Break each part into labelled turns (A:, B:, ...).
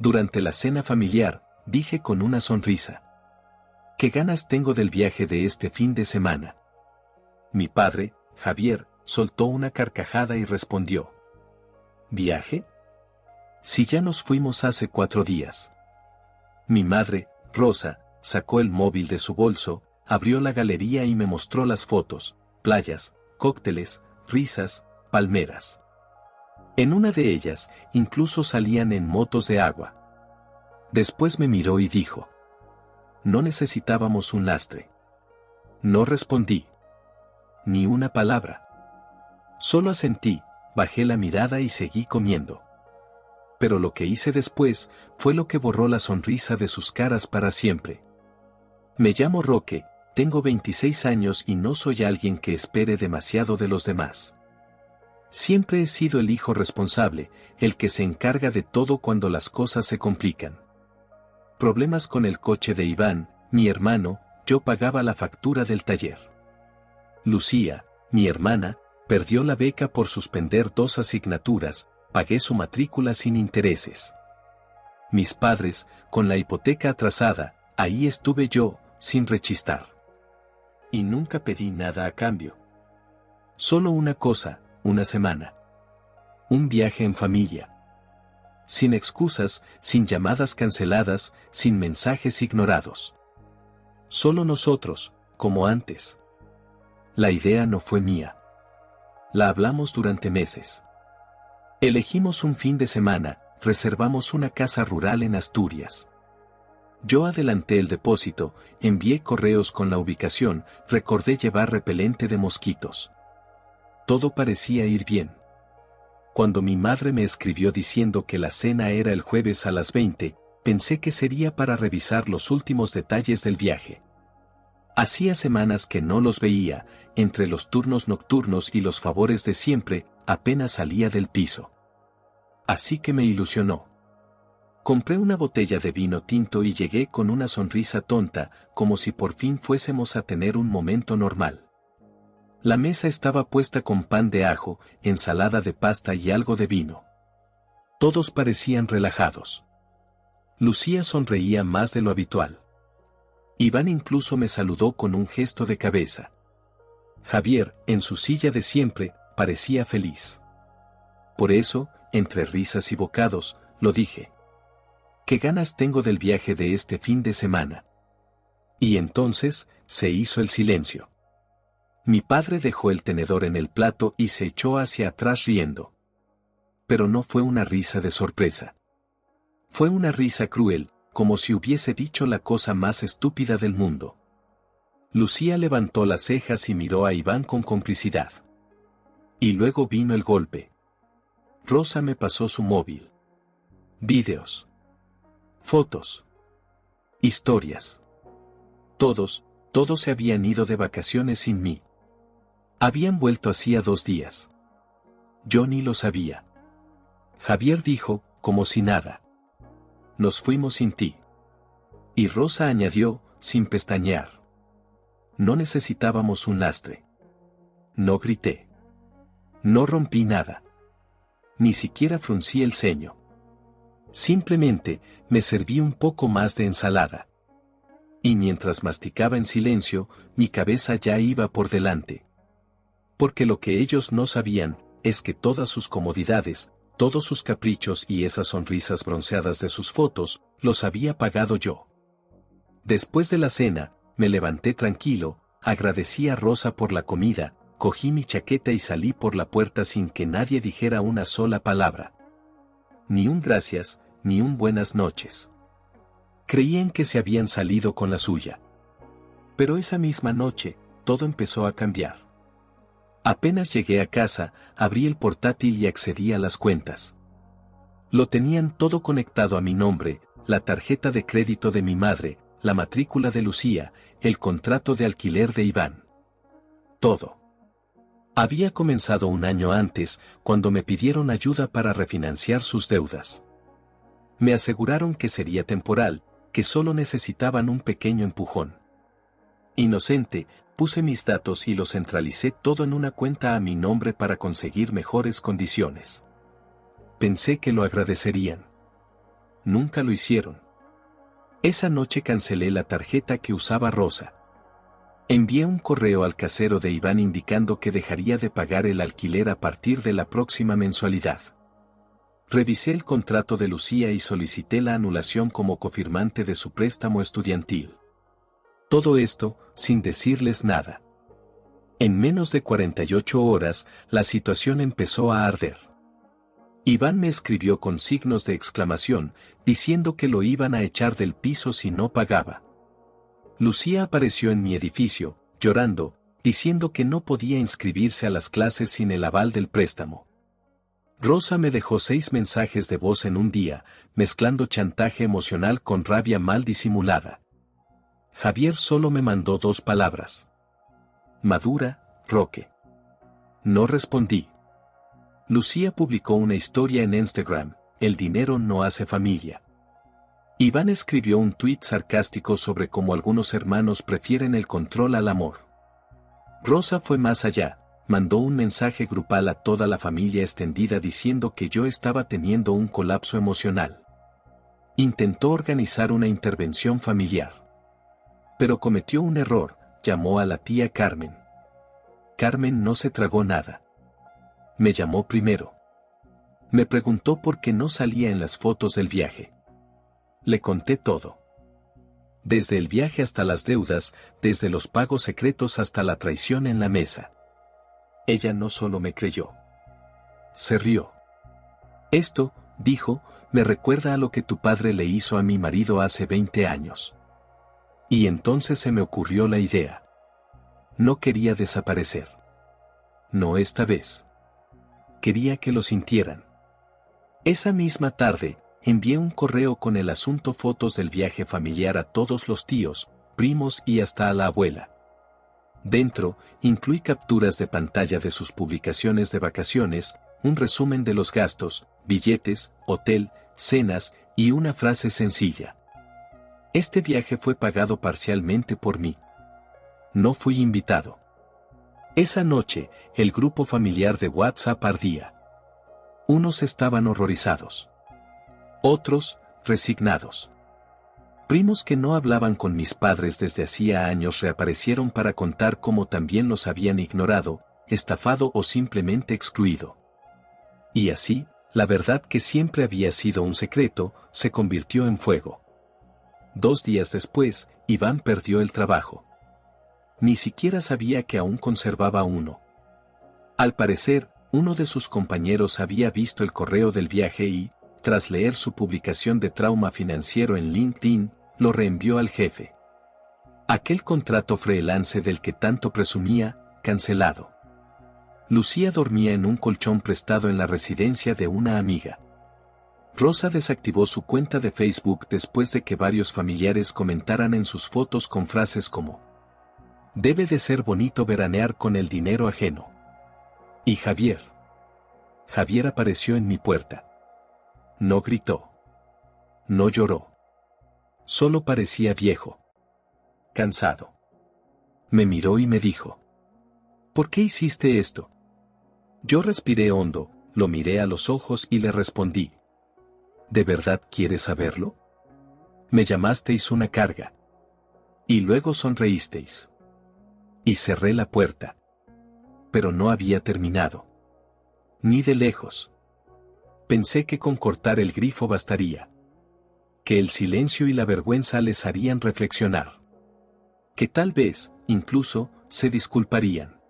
A: Durante la cena familiar, dije con una sonrisa: «¿Qué ganas tengo del viaje de este fin de semana?». Mi padre, Javier, soltó una carcajada y respondió: «¿Viaje? Si ya nos fuimos hace 4 días». Mi madre, Rosa, sacó el móvil de su bolso, abrió la galería y me mostró las fotos: playas, cócteles, risas, palmeras. En una de ellas, incluso salían en motos de agua. Después me miró y dijo: «No necesitábamos un lastre». No respondí ni una palabra. Solo asentí, bajé la mirada y seguí comiendo. Pero lo que hice después fue lo que borró la sonrisa de sus caras para siempre. Me llamo Roque, tengo 26 años y no soy alguien que espere demasiado de los demás. Siempre he sido el hijo responsable, el que se encarga de todo cuando las cosas se complican. Problemas con el coche de Iván, mi hermano, yo pagaba la factura del taller. Lucía, mi hermana, perdió la beca por suspender 2 asignaturas, pagué su matrícula sin intereses. Mis padres, con la hipoteca atrasada, ahí estuve yo, sin rechistar. Y nunca pedí nada a cambio. Solo una cosa, una semana. Un viaje en familia. Sin excusas, sin llamadas canceladas, sin mensajes ignorados. Solo nosotros, como antes. La idea no fue mía. La hablamos durante meses. Elegimos un fin de semana, reservamos una casa rural en Asturias. Yo adelanté el depósito, envié correos con la ubicación, recordé llevar repelente de mosquitos. Todo parecía ir bien. Cuando mi madre me escribió diciendo que la cena era el jueves a las 20, pensé que sería para revisar los últimos detalles del viaje. Hacía semanas que no los veía, entre los turnos nocturnos y los favores de siempre, apenas salía del piso. Así que me ilusionó. Compré una botella de vino tinto y llegué con una sonrisa tonta, como si por fin fuésemos a tener un momento normal. La mesa estaba puesta con pan de ajo, ensalada de pasta y algo de vino. Todos parecían relajados. Lucía sonreía más de lo habitual. Iván incluso me saludó con un gesto de cabeza. Javier, en su silla de siempre, parecía feliz. Por eso, entre risas y bocados, lo dije: «¿Qué ganas tengo del viaje de este fin de semana?». Y entonces, se hizo el silencio. Mi padre dejó el tenedor en el plato y se echó hacia atrás riendo. Pero no fue una risa de sorpresa. Fue una risa cruel, como si hubiese dicho la cosa más estúpida del mundo. Lucía levantó las cejas y miró a Iván con complicidad. Y luego vino el golpe. Rosa me pasó su móvil. Vídeos. Fotos. Historias. Todos se habían ido de vacaciones sin mí. Habían vuelto hacía 2 días. Yo ni lo sabía. Javier dijo, como si nada: «Nos fuimos sin ti». Y Rosa añadió, sin pestañear: «No necesitábamos un lastre». No grité. No rompí nada. Ni siquiera fruncí el ceño. Simplemente, me serví un poco más de ensalada. Y mientras masticaba en silencio, mi cabeza ya iba por delante. Porque lo que ellos no sabían, es que todas sus comodidades, todos sus caprichos y esas sonrisas bronceadas de sus fotos, los había pagado yo. Después de la cena, me levanté tranquilo, agradecí a Rosa por la comida, cogí mi chaqueta y salí por la puerta sin que nadie dijera una sola palabra. Ni un gracias, ni un buenas noches. Creían que se habían salido con la suya. Pero esa misma noche, todo empezó a cambiar. Apenas llegué a casa, abrí el portátil y accedí a las cuentas. Lo tenían todo conectado a mi nombre: la tarjeta de crédito de mi madre, la matrícula de Lucía, el contrato de alquiler de Iván. Todo. Había comenzado un año antes, cuando me pidieron ayuda para refinanciar sus deudas. Me aseguraron que sería temporal, que solo necesitaban un pequeño empujón. Inocente, puse mis datos y los centralicé todo en una cuenta a mi nombre para conseguir mejores condiciones. Pensé que lo agradecerían. Nunca lo hicieron. Esa noche cancelé la tarjeta que usaba Rosa. Envié un correo al casero de Iván indicando que dejaría de pagar el alquiler a partir de la próxima mensualidad. Revisé el contrato de Lucía y solicité la anulación como cofirmante de su préstamo estudiantil. Todo esto, sin decirles nada. En menos de 48 horas, la situación empezó a arder. Iván me escribió con signos de exclamación, diciendo que lo iban a echar del piso si no pagaba. Lucía apareció en mi edificio, llorando, diciendo que no podía inscribirse a las clases sin el aval del préstamo. Rosa me dejó 6 mensajes de voz en un día, mezclando chantaje emocional con rabia mal disimulada. Javier solo me mandó 2 palabras. Madura, Roque. No respondí. Lucía publicó una historia en Instagram, el dinero no hace familia. Iván escribió un tuit sarcástico sobre cómo algunos hermanos prefieren el control al amor. Rosa fue más allá, mandó un mensaje grupal a toda la familia extendida diciendo que yo estaba teniendo un colapso emocional. Intentó organizar una intervención familiar. Pero cometió un error, llamó a la tía Carmen. Carmen no se tragó nada. Me llamó primero. Me preguntó por qué no salía en las fotos del viaje. Le conté todo. Desde el viaje hasta las deudas, desde los pagos secretos hasta la traición en la mesa. Ella no solo me creyó. Se rió. Esto, dijo, me recuerda a lo que tu padre le hizo a mi marido hace 20 años. Y entonces se me ocurrió la idea. No quería desaparecer. No esta vez. Quería que lo sintieran. Esa misma tarde, envié un correo con el asunto fotos del viaje familiar a todos los tíos, primos y hasta a la abuela. Dentro, incluí capturas de pantalla de sus publicaciones de vacaciones, un resumen de los gastos, billetes, hotel, cenas y una frase sencilla. Este viaje fue pagado parcialmente por mí. No fui invitado. Esa noche, el grupo familiar de WhatsApp ardía. Unos estaban horrorizados. Otros, resignados. Primos que no hablaban con mis padres desde hacía años reaparecieron para contar cómo también los habían ignorado, estafado o simplemente excluido. Y así, la verdad que siempre había sido un secreto, se convirtió en fuego. 2 días después, Iván perdió el trabajo. Ni siquiera sabía que aún conservaba uno. Al parecer, uno de sus compañeros había visto el correo del viaje y, tras leer su publicación de trauma financiero en LinkedIn, lo reenvió al jefe. Aquel contrato freelance del que tanto presumía, cancelado. Lucía dormía en un colchón prestado en la residencia de una amiga. Rosa desactivó su cuenta de Facebook después de que varios familiares comentaran en sus fotos con frases como: debe de ser bonito veranear con el dinero ajeno. Y Javier. Javier apareció en mi puerta. No gritó. No lloró. Solo parecía viejo. Cansado. Me miró y me dijo: ¿por qué hiciste esto? Yo respiré hondo, lo miré a los ojos y le respondí: ¿de verdad quieres saberlo? Me llamasteis una carga. Y luego sonreísteis. Y cerré la puerta. Pero no había terminado. Ni de lejos. Pensé que con cortar el grifo bastaría. Que el silencio y la vergüenza les harían reflexionar. Que tal vez, incluso, se disculparían.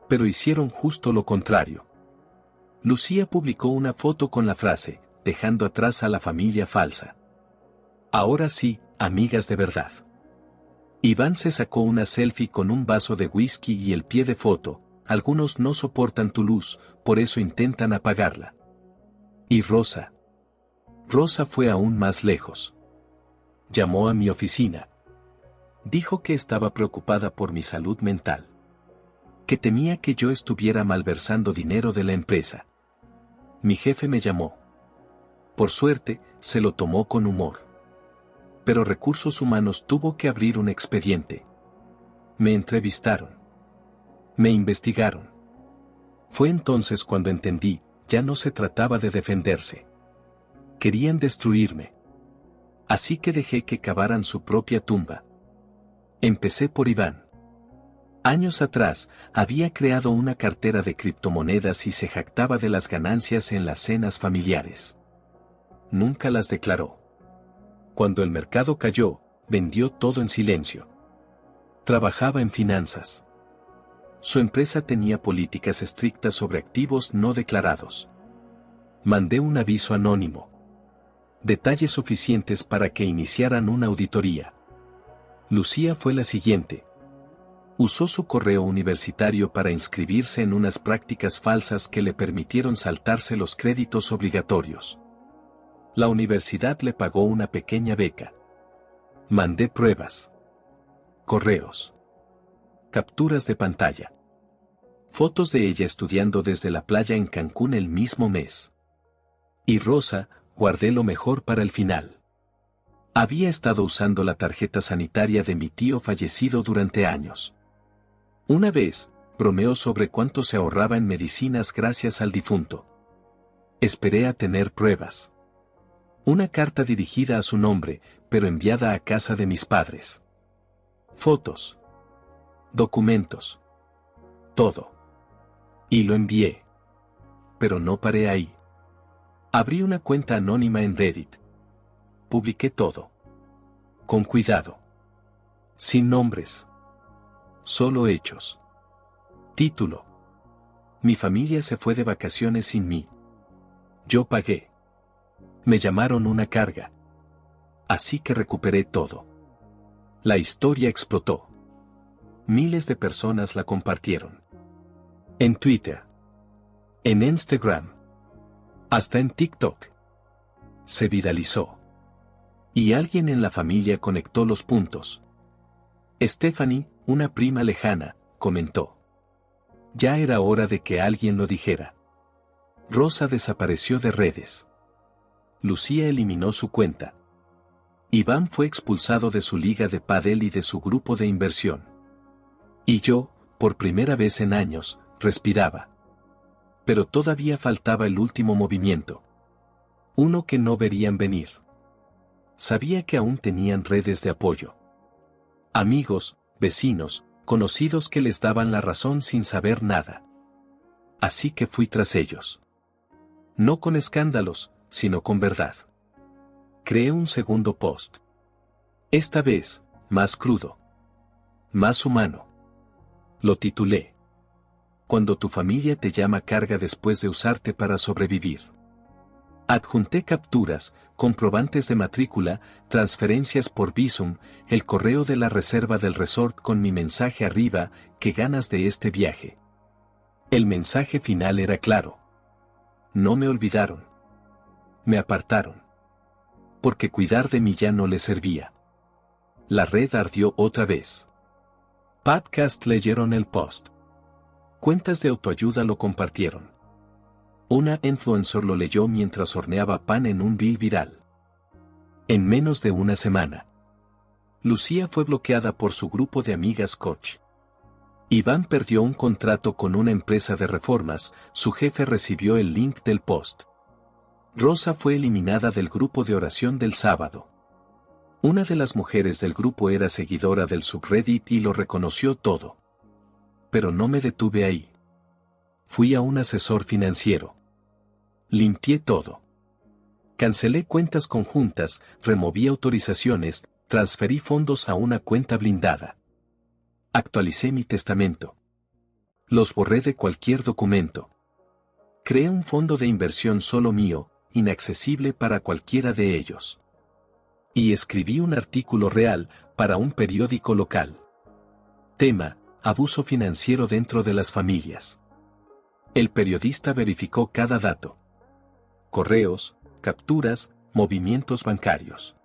A: Pero hicieron justo lo contrario. Lucía publicó una foto con la frase: dejando atrás a la familia falsa. Ahora sí, amigas de verdad. Iván se sacó una selfie con un vaso de whisky y el pie de foto: algunos no soportan tu luz, por eso intentan apagarla. Y Rosa. Rosa fue aún más lejos. Llamó a mi oficina. Dijo que estaba preocupada por mi salud mental. Que temía que yo estuviera malversando dinero de la empresa. Mi jefe me llamó. Por suerte, se lo tomó con humor. Pero Recursos Humanos tuvo que abrir un expediente. Me entrevistaron. Me investigaron. Fue entonces cuando entendí, ya no se trataba de defenderse. Querían destruirme. Así que dejé que cavaran su propia tumba. Empecé por Iván. Años atrás, había creado una cartera de criptomonedas y se jactaba de las ganancias en las cenas familiares. Nunca las declaró. Cuando el mercado cayó, vendió todo en silencio. Trabajaba en finanzas. Su empresa tenía políticas estrictas sobre activos no declarados. Mandé un aviso anónimo. Detalles suficientes para que iniciaran una auditoría. Lucía fue la siguiente. Usó su correo universitario para inscribirse en unas prácticas falsas que le permitieron saltarse los créditos obligatorios. La universidad le pagó una pequeña beca. Mandé pruebas. Correos. Capturas de pantalla. Fotos de ella estudiando desde la playa en Cancún el mismo mes. Y Rosa, guardé lo mejor para el final. Había estado usando la tarjeta sanitaria de mi tío fallecido durante años. Una vez, bromeó sobre cuánto se ahorraba en medicinas gracias al difunto. Esperé a tener pruebas. Una carta dirigida a su nombre, pero enviada a casa de mis padres. Fotos. Documentos. Todo. Y lo envié. Pero no paré ahí. Abrí una cuenta anónima en Reddit. Publiqué todo. Con cuidado. Sin nombres. Solo hechos. Título. Mi familia se fue de vacaciones sin mí. Yo pagué. Me llamaron una carga. Así que recuperé todo. La historia explotó. Miles de personas la compartieron. En Twitter. En Instagram. Hasta en TikTok. Se viralizó. Y alguien en la familia conectó los puntos. Stephanie, una prima lejana, comentó. Ya era hora de que alguien lo dijera. Rosa desapareció de redes. Lucía eliminó su cuenta. Iván fue expulsado de su liga de pádel y de su grupo de inversión. Y yo, por primera vez en años, respiraba. Pero todavía faltaba el último movimiento. Uno que no verían venir. Sabía que aún tenían redes de apoyo. Amigos, vecinos, conocidos que les daban la razón sin saber nada. Así que fui tras ellos. No con escándalos, sino con verdad. Creé un segundo post. Esta vez, más crudo. Más humano. Lo titulé. Cuando tu familia te llama carga después de usarte para sobrevivir. Adjunté capturas, comprobantes de matrícula, transferencias por Bizum, el correo de la reserva del resort con mi mensaje arriba, qué ganas de este viaje. El mensaje final era claro. No me olvidaron. Me apartaron. Porque cuidar de mí ya no les servía. La red ardió otra vez. Podcast leyeron el post. Cuentas de autoayuda lo compartieron. Una influencer lo leyó mientras horneaba pan en un reel viral. En menos de una semana. Lucía fue bloqueada por su grupo de amigas coach. Iván perdió un contrato con una empresa de reformas, su jefe recibió el link del post. Rosa fue eliminada del grupo de oración del sábado. Una de las mujeres del grupo era seguidora del subreddit y lo reconoció todo. Pero no me detuve ahí. Fui a un asesor financiero. Limpié todo. Cancelé cuentas conjuntas, removí autorizaciones, transferí fondos a una cuenta blindada. Actualicé mi testamento. Los borré de cualquier documento. Creé un fondo de inversión solo mío, inaccesible para cualquiera de ellos. Y escribí un artículo real, para un periódico local. Tema: abuso financiero dentro de las familias. El periodista verificó cada dato. Correos, capturas, movimientos bancarios.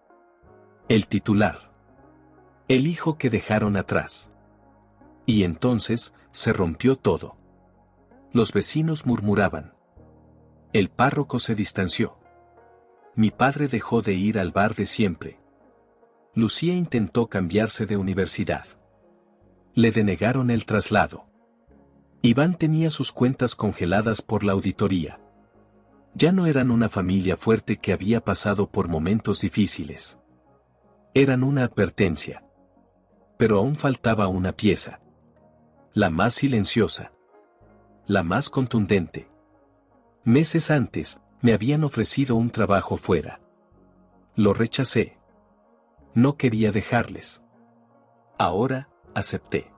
A: El titular. El hijo que dejaron atrás. Y entonces, se rompió todo. Los vecinos murmuraban. El párroco se distanció. Mi padre dejó de ir al bar de siempre. Lucía intentó cambiarse de universidad. Le denegaron el traslado. Iván tenía sus cuentas congeladas por la auditoría. Ya no eran una familia fuerte que había pasado por momentos difíciles. Eran una advertencia. Pero aún faltaba una pieza. La más silenciosa. La más contundente. Meses antes, me habían ofrecido un trabajo fuera. Lo rechacé. No quería dejarles. Ahora, acepté.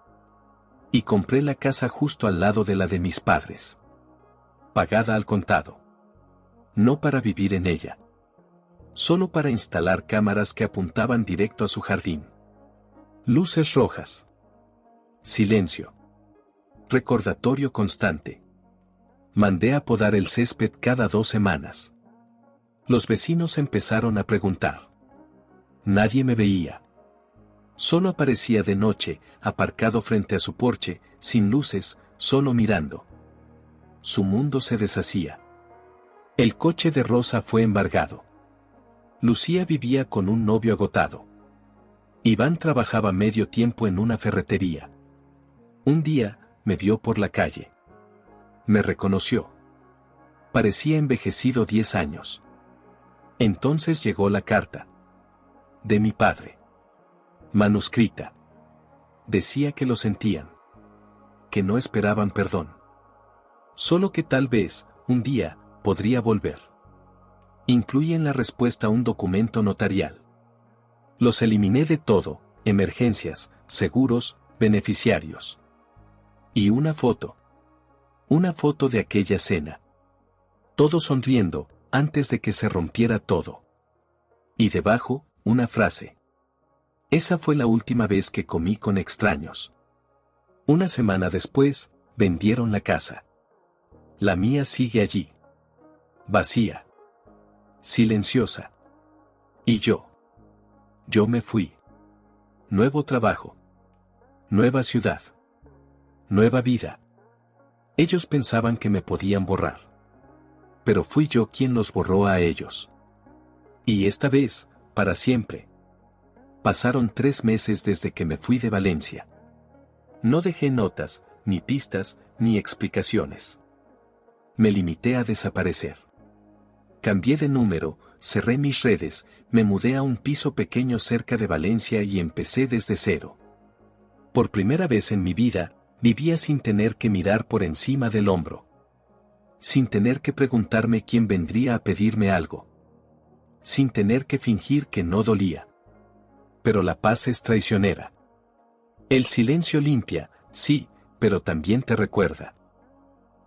A: Y compré la casa justo al lado de la de mis padres. Pagada al contado. No para vivir en ella. Solo para instalar cámaras que apuntaban directo a su jardín. Luces rojas. Silencio. Recordatorio constante. Mandé a podar el césped cada 2 semanas. Los vecinos empezaron a preguntar. Nadie me veía. Solo aparecía de noche, aparcado frente a su porche, sin luces, solo mirando. Su mundo se deshacía. El coche de Rosa fue embargado. Lucía vivía con un novio agotado. Iván trabajaba medio tiempo en una ferretería. Un día, me vio por la calle. Me reconoció. Parecía envejecido 10 años. Entonces llegó la carta. De mi padre. Manuscrita. Decía que lo sentían. Que no esperaban perdón. Solo que tal vez, un día, podría volver. Incluye en la respuesta un documento notarial. Los eliminé de todo, emergencias, seguros, beneficiarios. Y una foto. Una foto de aquella cena. Todos sonriendo, antes de que se rompiera todo. Y debajo, una frase. Esa fue la última vez que comí con extraños. Una semana después, vendieron la casa. La mía sigue allí. Vacía. Silenciosa. Y yo. Yo me fui. Nuevo trabajo. Nueva ciudad. Nueva vida. Ellos pensaban que me podían borrar. Pero fui yo quien los borró a ellos. Y esta vez, para siempre. Pasaron 3 meses desde que me fui de Valencia. No dejé notas, ni pistas, ni explicaciones. Me limité a desaparecer. Cambié de número, cerré mis redes, me mudé a un piso pequeño cerca de Valencia y empecé desde cero. Por primera vez en mi vida, vivía sin tener que mirar por encima del hombro. Sin tener que preguntarme quién vendría a pedirme algo. Sin tener que fingir que no dolía. Pero la paz es traicionera. El silencio limpia, sí, pero también te recuerda.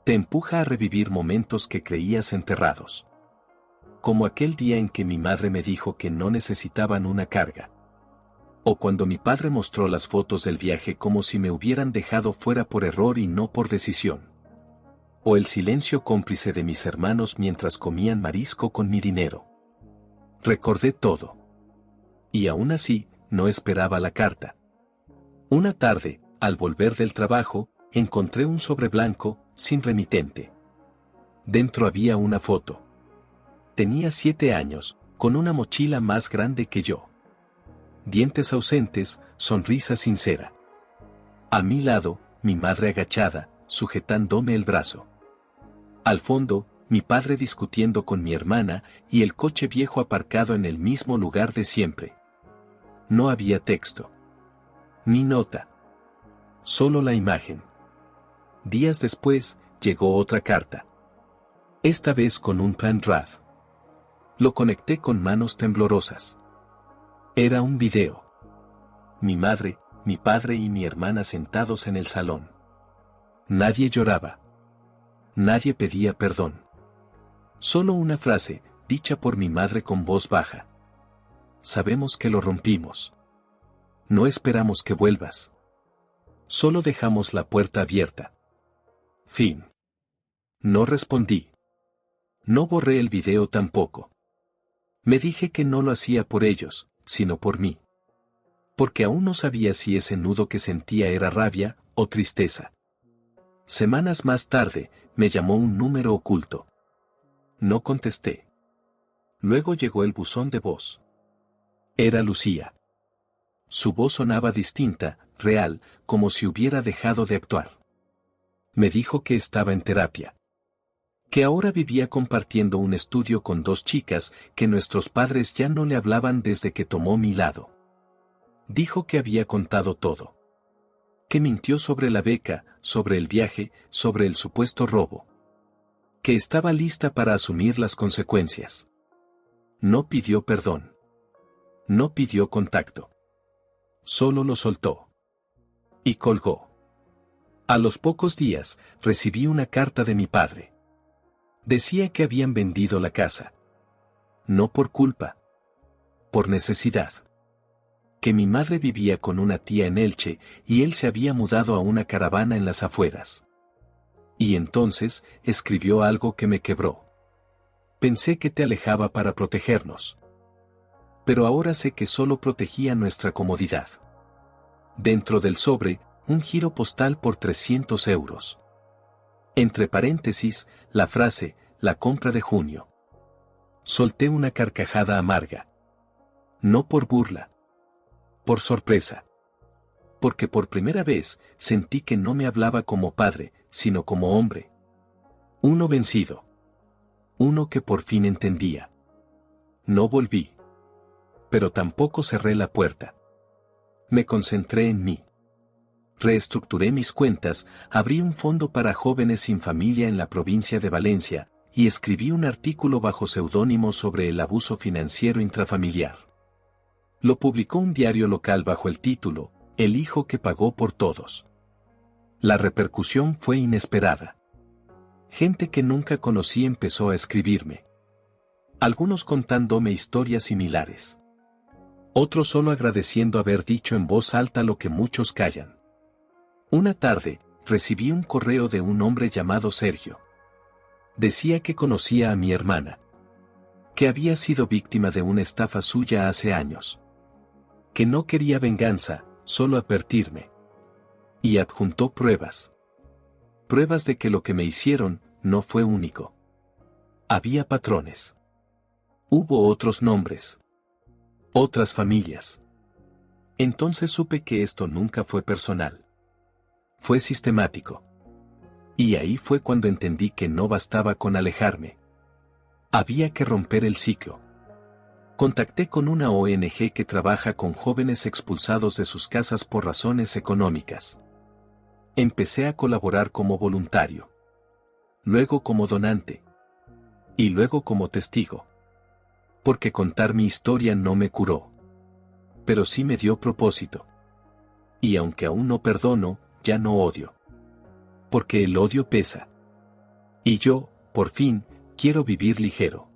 A: Te empuja a revivir momentos que creías enterrados. Como aquel día en que mi madre me dijo que no necesitaban una carga. O cuando mi padre mostró las fotos del viaje como si me hubieran dejado fuera por error y no por decisión. O el silencio cómplice de mis hermanos mientras comían marisco con mi dinero. Recordé todo. Y aún así, no esperaba la carta. Una tarde, al volver del trabajo, encontré un sobre blanco, sin remitente. Dentro había una foto. Tenía 7 años, con una mochila más grande que yo. Dientes ausentes, sonrisa sincera. A mi lado, mi madre agachada, sujetándome el brazo. Al fondo, mi padre discutiendo con mi hermana y el coche viejo aparcado en el mismo lugar de siempre. No había texto. Ni nota. Solo la imagen. Días después, llegó otra carta. Esta vez con un pendrive. Lo conecté con manos temblorosas. Era un video. Mi madre, mi padre y mi hermana sentados en el salón. Nadie lloraba. Nadie pedía perdón. Solo una frase, dicha por mi madre con voz baja. Sabemos que lo rompimos. No esperamos que vuelvas. Solo dejamos la puerta abierta. Fin. No respondí. No borré el video tampoco. Me dije que no lo hacía por ellos, sino por mí. Porque aún no sabía si ese nudo que sentía era rabia o tristeza. Semanas más tarde, me llamó un número oculto. No contesté. Luego llegó el buzón de voz. Era Lucía. Su voz sonaba distinta, real, como si hubiera dejado de actuar. Me dijo que estaba en terapia. Que ahora vivía compartiendo un estudio con 2 chicas, que nuestros padres ya no le hablaban desde que tomó mi lado. Dijo que había contado todo. Que mintió sobre la beca, sobre el viaje, sobre el supuesto robo. Que estaba lista para asumir las consecuencias. No pidió perdón. No pidió contacto. Solo lo soltó. Y colgó. A los pocos días, recibí una carta de mi padre. Decía que habían vendido la casa. No por culpa. Por necesidad. Que mi madre vivía con una tía en Elche y él se había mudado a una caravana en las afueras. Y entonces, escribió algo que me quebró. Pensé que te alejaba para protegernos. Pero ahora sé que solo protegía nuestra comodidad. Dentro del sobre, un giro postal por 300 euros. Entre paréntesis, la frase, la compra de junio. Solté una carcajada amarga. No por burla. Por sorpresa. Porque por primera vez, sentí que no me hablaba como padre, sino como hombre. Uno vencido. Uno que por fin entendía. No volví. Pero tampoco cerré la puerta. Me concentré en mí. Reestructuré mis cuentas, abrí un fondo para jóvenes sin familia en la provincia de Valencia, y escribí un artículo bajo seudónimo sobre el abuso financiero intrafamiliar. Lo publicó un diario local bajo el título, El hijo que pagó por todos. La repercusión fue inesperada. Gente que nunca conocí empezó a escribirme. Algunos contándome historias similares. Otros solo agradeciendo haber dicho en voz alta lo que muchos callan. Una tarde, recibí un correo de un hombre llamado Sergio. Decía que conocía a mi hermana. Que había sido víctima de una estafa suya hace años. Que no quería venganza, solo advertirme. Y adjuntó pruebas. Pruebas de que lo que me hicieron no fue único. Había patrones. Hubo otros nombres. Otras familias. Entonces supe que esto nunca fue personal. Fue sistemático. Y ahí fue cuando entendí que no bastaba con alejarme. Había que romper el ciclo. Contacté con una ONG que trabaja con jóvenes expulsados de sus casas por razones económicas. Empecé a colaborar como voluntario. Luego como donante. Y luego como testigo. Porque contar mi historia no me curó. Pero sí me dio propósito. Y aunque aún no perdono, ya no odio. Porque el odio pesa. Y yo, por fin, quiero vivir ligero.